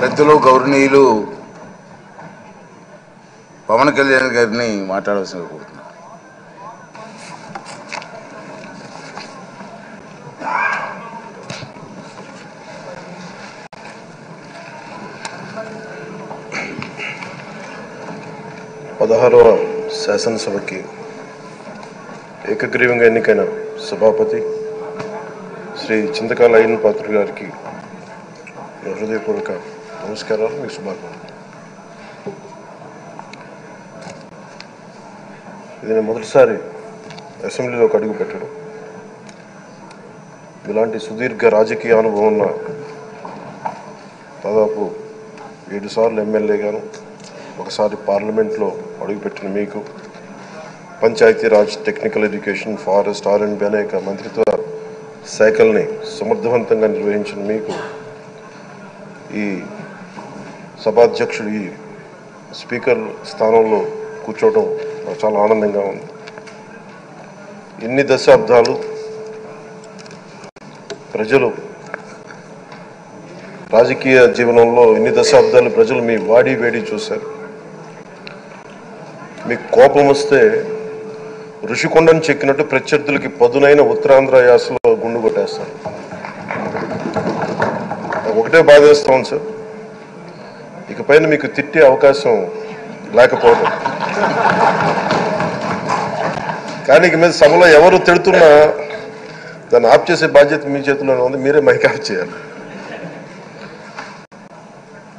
పెద్దలు గౌరవనీయులు పవన్ కళ్యాణ్ గారిని మాట్లాడవలసిందిగా కోరుతున్నాను. పదహారవ శాసనసభకి ఏకగ్రీవంగా ఎన్నికైన సభాపతి శ్రీ చింతకాయల అయ్యన్న పాత్రుడు గారికి హృదయపూర్వక నమస్కారాలు, మీకు శుభాకాంక్షలు. ఇది నేను మొదటిసారి అసెంబ్లీలోకి అడుగు పెట్టడం. ఇలాంటి సుదీర్ఘ రాజకీయ అనుభవం ఉన్న దాదాపు 7 సార్లు ఎమ్మెల్యేగాను, ఒకసారి పార్లమెంట్లో అడుగుపెట్టిన మీకు, Panchayati Raj, technical education, forest, R&B అనేక మంత్రిత్వ శాఖల్ని సమర్థవంతంగా నిర్వహించిన మీకు ఈ సభాధ్యక్షుడు, ఈ స్పీకర్ స్థానంలో కూర్చోవడం నాకు చాలా ఆనందంగా ఉంది. ఇన్ని దశాబ్దాలు ప్రజలు రాజకీయ జీవనంలో ఇన్ని దశాబ్దాలు ప్రజలు మీ వాడి వేడి చూశారు. మీకు కోపం వస్తే ఋషికొండను చెక్కినట్టు ప్రత్యర్థులకి పదునైన ఉత్తరాంధ్ర యాసలో గుండు కొట్టేస్తారు. ఒకటే బాధేస్తాం సార్, ఇకపైన మీకు తిట్టే అవకాశం లేకపోవడం. కానీ ఇక మీద సభలో ఎవరు తిడుతున్నా దాన్ని ఆఫ్ చేసే బాధ్యత మీ చేతిలోనే ఉంది. మీరే మైక్ ఆఫ్ చేయాలి.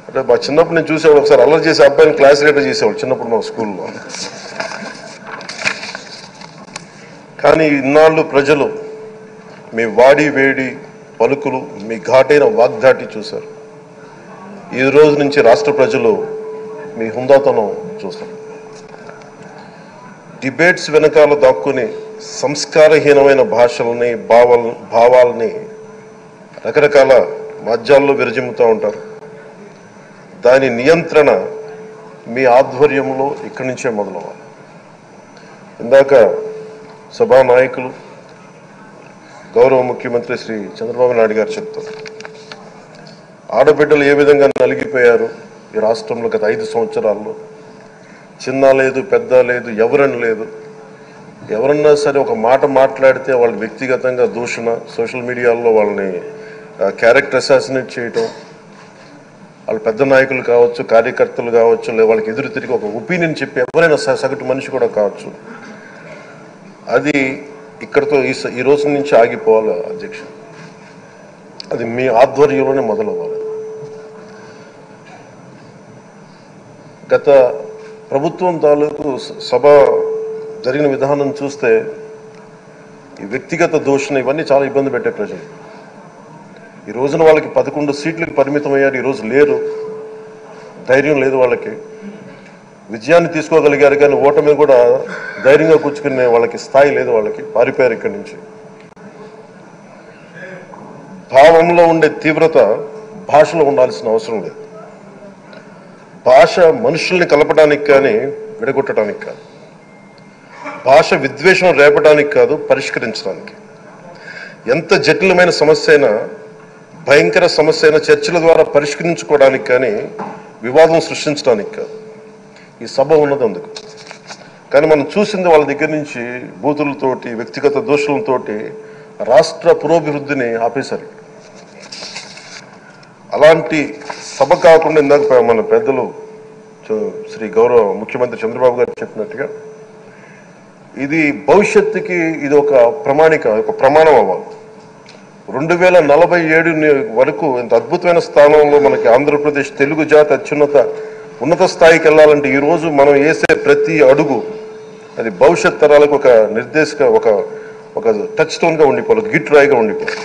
అంటే మా చిన్నప్పుడు నేను చూసేవాడు, ఒకసారి అల్లరి చేసే అబ్బాయిని క్లాస్ లీడర్ చేసేవాడు చిన్నప్పుడు మా స్కూల్లో. కానీ ఇన్నాళ్ళు ప్రజలు మీ వాడి వేడి పలుకులు, మీ ఘాటైన వాగ్దాటి చూశారు. ఈ రోజు నుంచి రాష్ట్ర ప్రజలు మీ హుందాతనం చూస్తారు. డిబేట్స్ వెనకాల దాక్కుని సంస్కారహీనమైన భాషల్ని, భావాల్ని రకరకాల మాధ్యాల్లో విరజిమ్ముతూ ఉంటారు. దాని నియంత్రణ మీ ఆధ్వర్యంలో ఇక్కడి నుంచే మొదలవ్వాలి. ఇందాక సభా నాయకులు, గౌరవ ముఖ్యమంత్రి శ్రీ చంద్రబాబు నాయుడు గారు చెప్తారు, ఆడబిడ్డలు ఏ విధంగా నలిగిపోయారు ఈ రాష్ట్రంలో గత 5 సంవత్సరాల్లో. చిన్న లేదు, పెద్ద లేదు, ఎవరని లేదు. ఎవరన్నా సరే ఒక మాట మాట్లాడితే వాళ్ళకి వ్యక్తిగతంగా దూషణ, సోషల్ మీడియాలో వాళ్ళని క్యారెక్టర్ అసాసినేట్ చేయటం, వాళ్ళు పెద్ద నాయకులు కావచ్చు, కార్యకర్తలు కావచ్చు, లేదా వాళ్ళకి ఎదురు తిరిగి ఒక ఒపీనియన్ చెప్పి ఎవరైనా సగటు మనిషి కూడా కావచ్చు, అది ఇక్కడితో ఈ రోజు నుంచి ఆగిపోవాలి అధ్యక్ష. అది మీ ఆధ్వర్యంలోనే మొదలవ్వాలి. గత ప్రభుత్వం తాలూకు సభ జరిగిన విధానం చూస్తే ఈ వ్యక్తిగత దూషణ ఇవన్నీ చాలా ఇబ్బంది పెట్టే ప్రజలు. ఈ రోజున వాళ్ళకి 11 సీట్లకు పరిమితం అయ్యారు, ఈరోజు లేరు, ధైర్యం లేదు వాళ్ళకి. విజయాన్ని తీసుకోగలిగారు కానీ ఓటమి కూడా ధైర్యంగా కూర్చుకునే వాళ్ళకి స్థాయి లేదు, వాళ్ళకి పారిపోయారు ఇక్కడి నుంచి. భావంలో ఉండే తీవ్రత భాషలో ఉండాల్సిన అవసరం లేదు. భాష మనుషుల్ని కలపడానికి కానీ విడగొట్టడానికి కాదు. భాష విద్వేషం రేపడానికి కాదు, పరిష్కరించడానికి. ఎంత జటిలమైన సమస్య అయినా, భయంకర సమస్య అయినా చర్చల ద్వారా పరిష్కరించుకోవడానికి కానీ వివాదం సృష్టించడానికి కాదు. ఈ సభ ఉన్నది అందుకు. కానీ మనం చూసింది వాళ్ళ దగ్గర నుంచి బూతులతోటి, వ్యక్తిగత దోషులతోటి రాష్ట్ర పురోభివృద్ధిని ఆపేశారు. అలాంటి సభ కాకుండా ఇందాక మన పెద్దలు శ్రీ గౌరవ ముఖ్యమంత్రి చంద్రబాబు గారు చెప్పినట్టుగా ఇది భవిష్యత్తుకి ఇది ఒక ప్రమాణిక, ఒక ప్రమాణం అవ్వాలి. 2047 వరకు ఇంత అద్భుతమైన స్థానంలో మనకి ఆంధ్రప్రదేశ్ తెలుగు జాతి ఉన్నత స్థాయికి వెళ్ళాలంటే ఈరోజు మనం వేసే ప్రతి అడుగు అది భవిష్యత్ తరాలకు ఒక నిర్దేశక, ఒక టచ్ స్టోన్గా ఉండిపోవాలి, గిట్ రాయిగా ఉండిపోవాలి.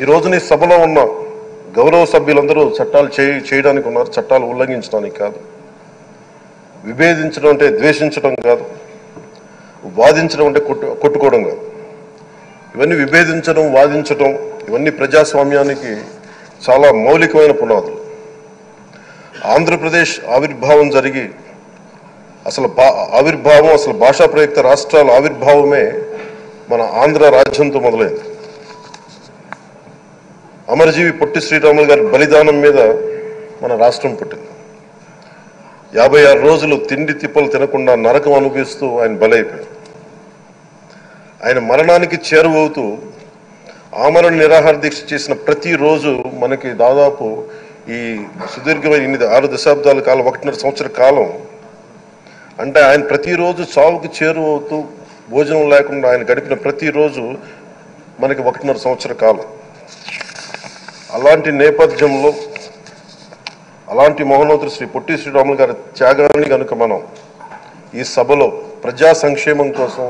ఈ రోజున ఈ సభలో ఉన్న గౌరవ సభ్యులందరూ చట్టాలు చేయడానికి ఉన్నారు, చట్టాలు ఉల్లంఘించడానికి కాదు. విభేదించడం అంటే ద్వేషించడం కాదు, వాదించడం అంటే కొట్టుకోవడం కాదు. ఇవన్నీ విభేదించడం, వాదించడం ఇవన్నీ ప్రజాస్వామ్యానికి చాలా మౌలికమైన పునాదులు. ఆంధ్రప్రదేశ్ ఆవిర్భావం జరిగి అసలు భాషా ప్రయుక్త రాష్ట్రాల ఆవిర్భావమే మన ఆంధ్ర రాజ్యంతో మొదలైంది. అమరజీవి పొట్టి శ్రీరాములు గారి బలిదానం మీద మన రాష్ట్రం పుట్టింది. 56 రోజులు తిండి తిప్పలు తినకుండా నరకం అనుభవిస్తూ ఆయన బలైపోయారు. ఆయన మరణానికి చేరువవుతూ ఆమరణ నిరాహార దీక్ష చేసిన ప్రతిరోజు మనకి దాదాపు ఈ సుదీర్ఘమైన 6 దశాబ్దాల కాలం, 1.5 సంవత్సర కాలం అంటే ఆయన ప్రతిరోజు చావుకి చేరువవుతూ భోజనం లేకుండా ఆయన గడిపిన ప్రతిరోజు మనకి 1.5 సంవత్సర కాలం. అలాంటి నేపథ్యంలో అలాంటి మహోన్నతుడు శ్రీ పొట్టి శ్రీరాములు గారి త్యాగాన్ని కనుక మనం ఈ సభలో ప్రజా సంక్షేమం కోసం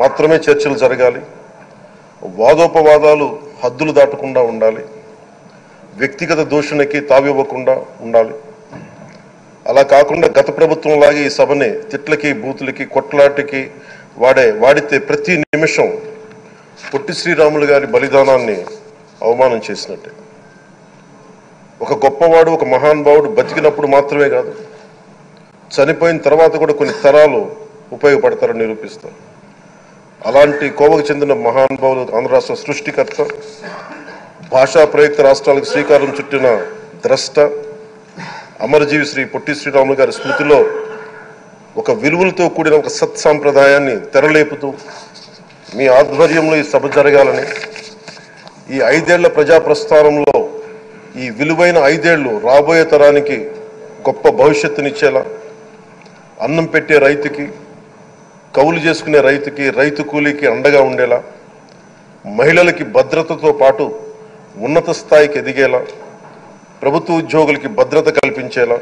మాత్రమే చర్చలు జరగాలి, వాదోపవాదాలు హద్దులు దాటకుండా ఉండాలి, వ్యక్తిగత దూషణకి తావివ్వకుండా ఉండాలి. అలా కాకుండా గత ప్రభుత్వం లాగే ఈ సభని తిట్లకి, బూతులకి, కొట్లాటికి వాడితే ప్రతి నిమిషం పొట్టి శ్రీరాములు గారి బలిదానాన్ని అవమానం చేసినట్టే. ఒక గొప్పవాడు, ఒక మహానుభావుడు బతికినప్పుడు మాత్రమే కాదు, చనిపోయిన తర్వాత కూడా కొన్ని తరాలు ఉపయోగపడతారని నిరూపిస్తారు. అలాంటి కోవకు చెందిన మహానుభావులు ఆంధ్ర రాష్ట్ర సృష్టికర్త, భాషా ప్రయుక్త రాష్ట్రాలకు శ్రీకారం చుట్టిన ద్రష్ట, అమరజీవి శ్రీ పొట్టి శ్రీరాములు గారి స్మృతిలో ఒక విలువలతో కూడిన ఒక సత్సాంప్రదాయాన్ని తెరలేపుతూ మీ ఆధ్వర్యంలో ఈ సభ జరగాలని, ఈ 5 ఏళ్ల ప్రజా ప్రస్థానంలో ఈ విలువైన 5 ఏళ్లు రాబోయే తరానికి గొప్ప భవిష్యత్తునిచ్చేలా, అన్నం పెట్టే రైతుకి, కౌలు చేసుకునే రైతుకి, రైతు కూలీకి అండగా ఉండేలా, మహిళలకి భద్రతతో పాటు ఉన్నత స్థాయికి ఎదిగేలా, ప్రభుత్వ ఉద్యోగులకి భద్రత కల్పించేలా,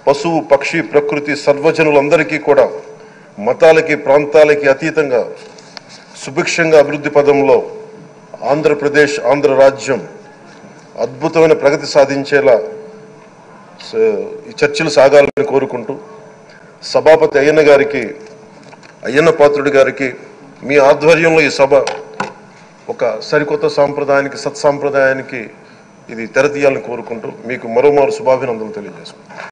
పశువు పక్షి ప్రకృతి సర్వజనులందరికీ కూడా మతాలకి ప్రాంతాలకి అతీతంగా సుభిక్షంగా అభివృద్ధి పదంలో ఆంధ్రప్రదేశ్, ఆంధ్ర రాజ్యం అద్భుతమైన ప్రగతి సాధించేలా ఈ చర్చలు సాగాలని కోరుకుంటూ, సభాపతి అయ్యన్న పాత్రుడి గారికి మీ ఆధ్వర్యంలో ఈ సభ ఒక సరికొత్త సాంప్రదాయానికి, సత్సాంప్రదాయానికి ఇది తెరతీయాలని కోరుకుంటూ మీకు మరోమారు శుభాభినందనలు తెలియజేసుకుంటాను.